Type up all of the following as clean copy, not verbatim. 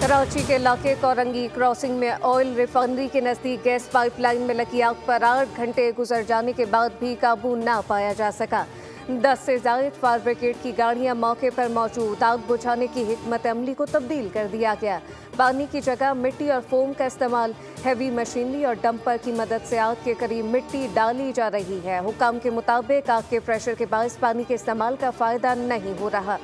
कराची के इलाके कोरंगी क्रॉसिंग में ऑयल रिफाइनरी के नजदीक गैस पाइपलाइन में लगी आग पर 8 घंटे गुजर जाने के बाद भी काबू न पाया जा सका। 10 से ज्यादा फायर ब्रिगेड की गाड़ियां मौके पर मौजूद, आग बुझाने की हिकमत अमली को तब्दील कर दिया गया। पानी की जगह मिट्टी और फोम का इस्तेमाल, हैवी मशीनरी और डंपर की मदद से आग के करीब मिट्टी डाली जा रही है। हुकाम के मुताबिक आग के प्रेशर के बायस पानी के इस्तेमाल का फायदा नहीं हो रहा।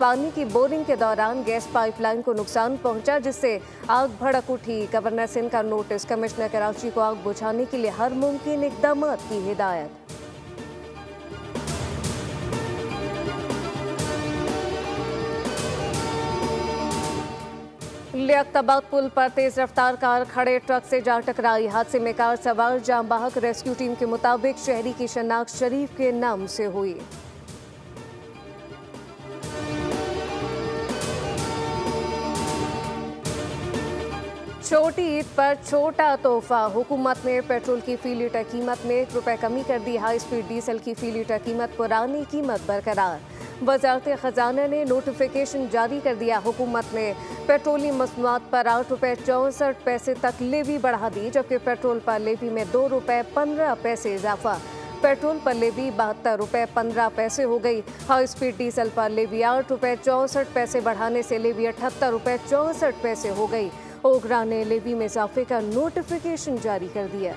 पानी की बोरिंग के दौरान गैस पाइपलाइन को नुकसान पहुंचा, जिससे आग भड़क उठी। गवर्नर सिंध का नोटिस, कमिश्नर कराची को आग बुझाने के लिए हर मुमकिन इकदाम की हिदायत। लियाकताबाद पुल पर तेज रफ्तार कार खड़े ट्रक से जा टकराई। हादसे में कार सवार जाम बहक। रेस्क्यू टीम के मुताबिक शहरी की शनाख्त शरीफ के नाम से हुई। छोटी ईद पर छोटा तोहफा, हुकूमत ने पेट्रोल की फी लीटर कीमत में ₹1 कमी कर दी। हाई स्पीड डीजल की फी लीटर कीमत पुरानी कीमत बरकरार। वजारत खजाना ने नोटिफिकेशन जारी कर दिया। हुकूमत ने पेट्रोलियम मसनूआत पर ₹8.64 तक लेवी बढ़ा दी, जबकि पेट्रोल पर लेवी में ₹2.15 इजाफा। पेट्रोल पर लेवी ₹72.15 हो गई। हाई स्पीड डीजल पर लेवी ₹8.64 बढ़ाने से लेवी ₹78.64 हो गई। ओगरा ने लेवी में इजाफे का नोटिफिकेशन जारी कर दिया।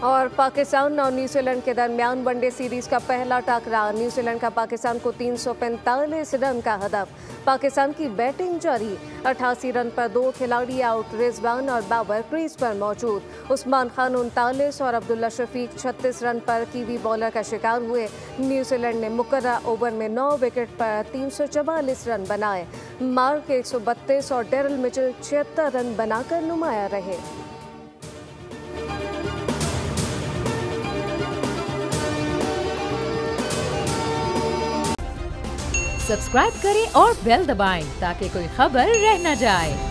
और पाकिस्तान और न्यूजीलैंड के दरमियान वनडे सीरीज का पहला टकरा। न्यूजीलैंड का पाकिस्तान को 345 रन का हदफ। पाकिस्तान की बैटिंग जारी। 88 रन पर 2 खिलाड़ी आउट। रिजवान और बाबर क्रीज पर मौजूद। उस्मान खान 39 और अब्दुल्ला शफीक 36 रन पर कीवी बॉलर का शिकार हुए। न्यूजीलैंड ने मुकर्रर ओवर में 9 विकेट पर 344 रन बनाए। मार्क 132 और डेरिल मिचेल 76 रन बनाकर नुमाया रहे। सब्सक्राइब करें और बेल दबाएं ताकि कोई खबर रह न जाए।